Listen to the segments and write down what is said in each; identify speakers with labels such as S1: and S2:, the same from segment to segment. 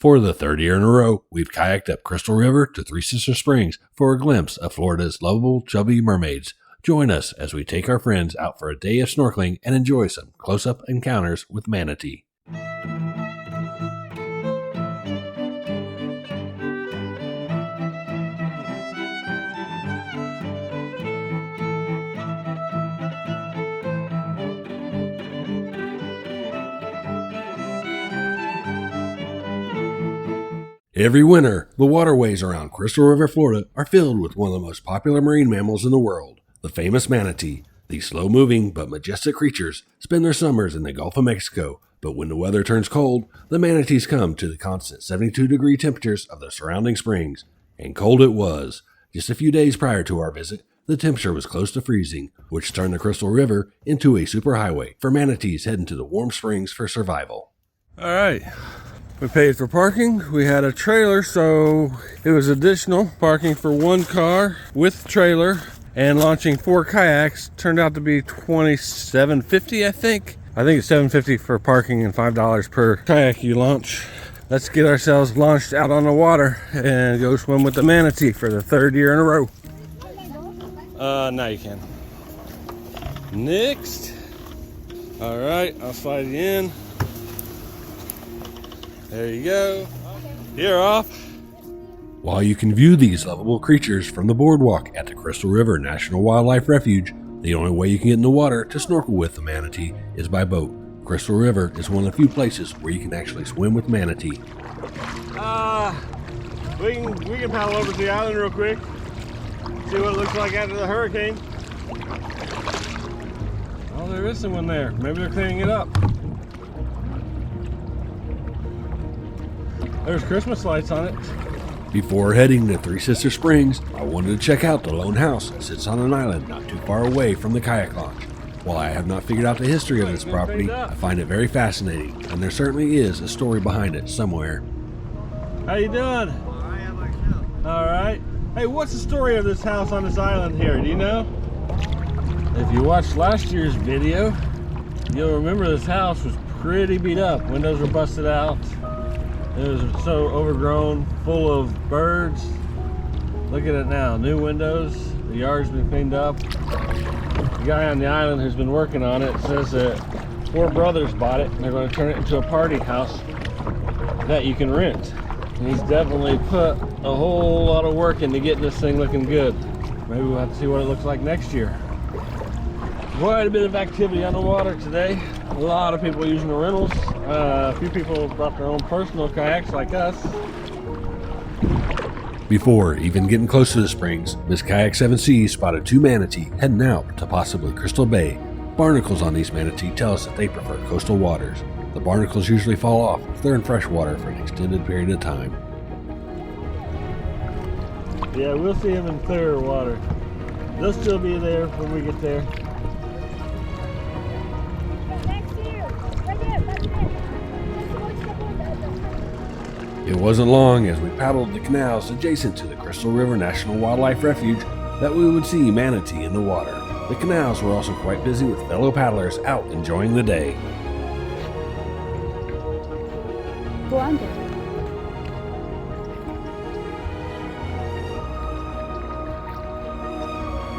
S1: For the third year in a row, we've kayaked up Crystal River to Three Sister Springs for a glimpse of Florida's lovable chubby mermaids. Join us as we take our friends out for a day of snorkeling and enjoy some close-up encounters with manatee. Every winter, the waterways around Crystal River, Florida are filled with one of the most popular marine mammals in the world, the famous manatee. These slow-moving but majestic creatures spend their summers in the Gulf of Mexico, but when the weather turns cold, the manatees come to the constant 72-degree temperatures of the surrounding springs. And cold it was. Just a few days prior to our visit, the temperature was close to freezing, which turned the Crystal River into a superhighway for manatees heading to the warm springs for survival.
S2: All right. We paid for parking. We had a trailer, so it was additional parking for one car with trailer, and launching 4 kayaks turned out to be $27.50, I think. I think it's $7.50 for parking and $5 per kayak you launch. Let's get ourselves launched out on the water and go swim with the manatee for the third year in a row. Now you can. Next. All right, I'll slide you in. There you go. You're off.
S1: While you can view these lovable creatures from the boardwalk at the Crystal River National Wildlife Refuge, the only way you can get in the water to snorkel with the manatee is by boat. Crystal River is one of the few places where you can actually swim with manatee.
S2: We can paddle over to the island real quick. See what it looks like after the hurricane. Oh, there is someone there. Maybe they're cleaning it up. There's Christmas lights on it.
S1: Before heading to Three Sister Springs, I wanted to check out the lone house that sits on an island not too far away from the kayak launch. While I have not figured out the history of this property, I find it very fascinating, and there certainly is a story behind it somewhere.
S2: How you doing? All right. Hey, what's the story of this house on this island here? Do you know? If you watched last year's video, you'll remember this house was pretty beat up. Windows were busted out. It was so overgrown, full of birds. Look at it now, new windows. The yard's been cleaned up. The guy on the island who's been working on it says that 4 brothers bought it and they're going to turn it into a party house that you can rent. And he's definitely put a whole lot of work into getting this thing looking good. Maybe we'll have to see what it looks like next year. Quite a bit of activity on the water today. A lot of people using the rentals. A few people brought their own personal kayaks like us.
S1: Before even getting close to the springs, Miss Kayak 7C spotted 2 manatee heading out to possibly Crystal Bay. Barnacles on these manatee tell us that they prefer coastal waters. The barnacles usually fall off if they're in fresh water for an extended period of time.
S2: Yeah, we'll see them in clearer water. They'll still be there when we get there.
S1: It wasn't long as we paddled the canals adjacent to the Crystal River National Wildlife Refuge that we would see manatee in the water. The canals were also quite busy with fellow paddlers out enjoying the day.
S3: Go under.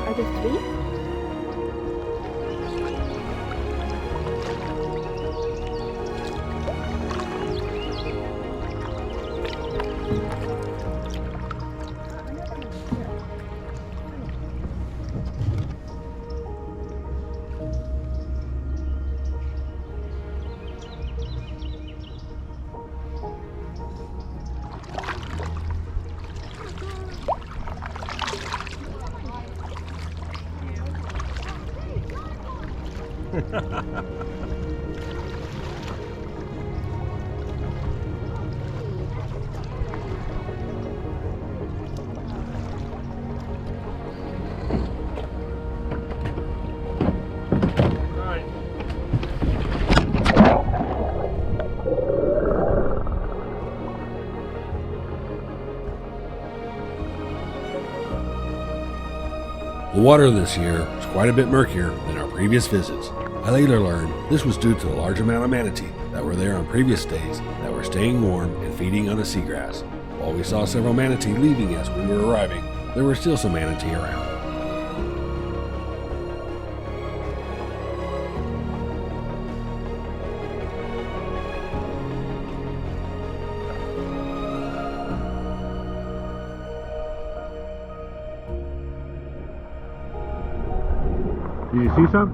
S3: Are there 3?
S1: The water this year was quite a bit murkier than our previous visits. I later learned this was due to the large amount of manatee that were there on previous days that were staying warm and feeding on the seagrass. While we saw several manatee leaving as we were arriving, there were still some manatee around.
S2: Do you see some?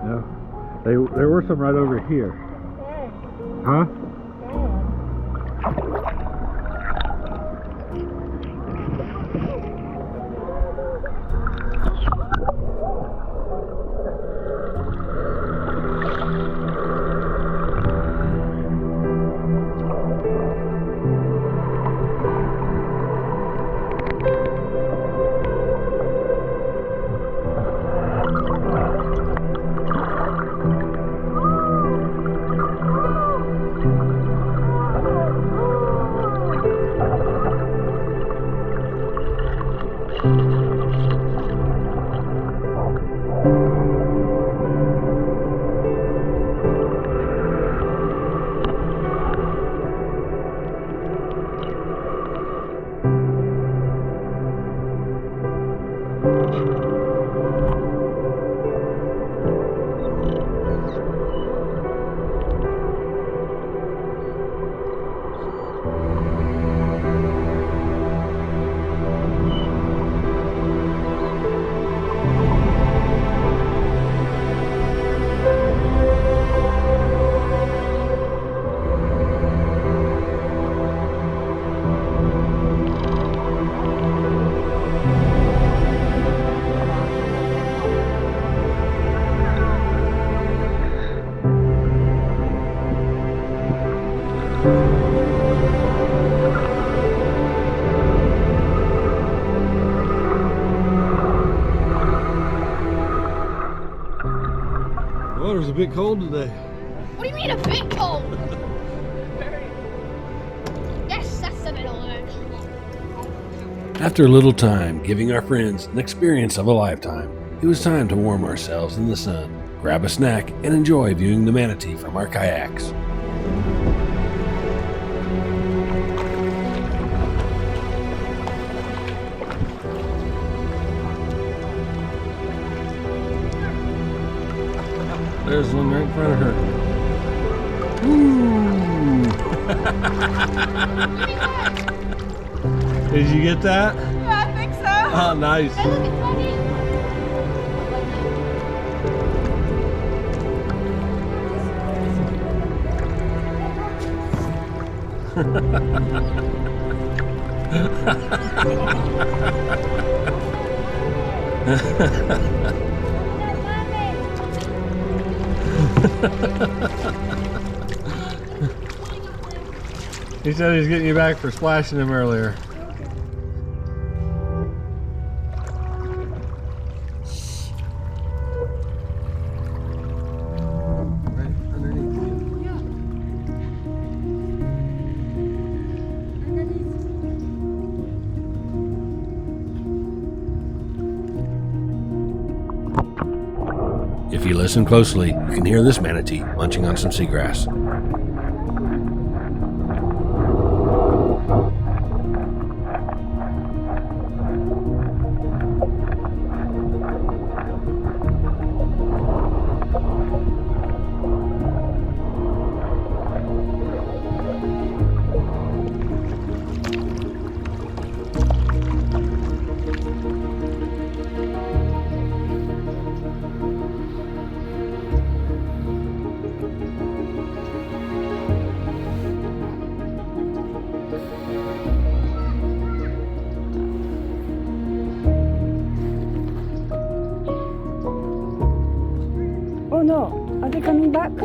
S2: No. There were some right over here. Huh? The water's a bit cold today.
S4: What do you mean a bit cold? Yes, that's a bit old.
S1: After a little time giving our friends an experience of a lifetime, it was time to warm ourselves in the sun, grab a snack, and enjoy viewing the manatee from our kayaks.
S2: There's one right in front of her. Ooh. Did you get that?
S3: Yeah, I think so.
S2: Oh, nice.
S4: Hey, look, it's funny.
S2: He said he's getting you back for splashing him earlier. Right underneath you.
S4: Yeah.
S1: If you listen closely, you can hear this manatee munching on some seagrass.
S3: Oh no, are they coming back?
S2: He's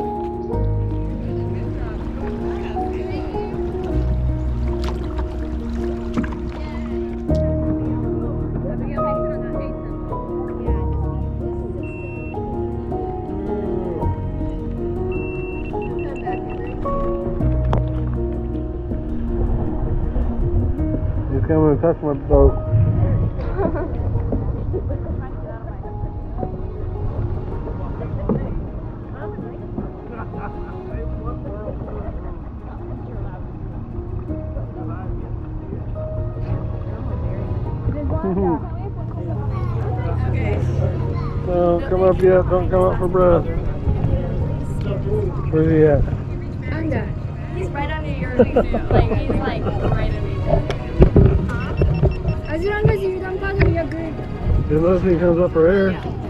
S2: coming to touch my boat. Don't come up yet. Don't come up for breath. Where's he at?
S5: Under. He's right under your feet. Like, he's like right under you. As long as you don't bother, you're good.
S2: Unless he comes up for air.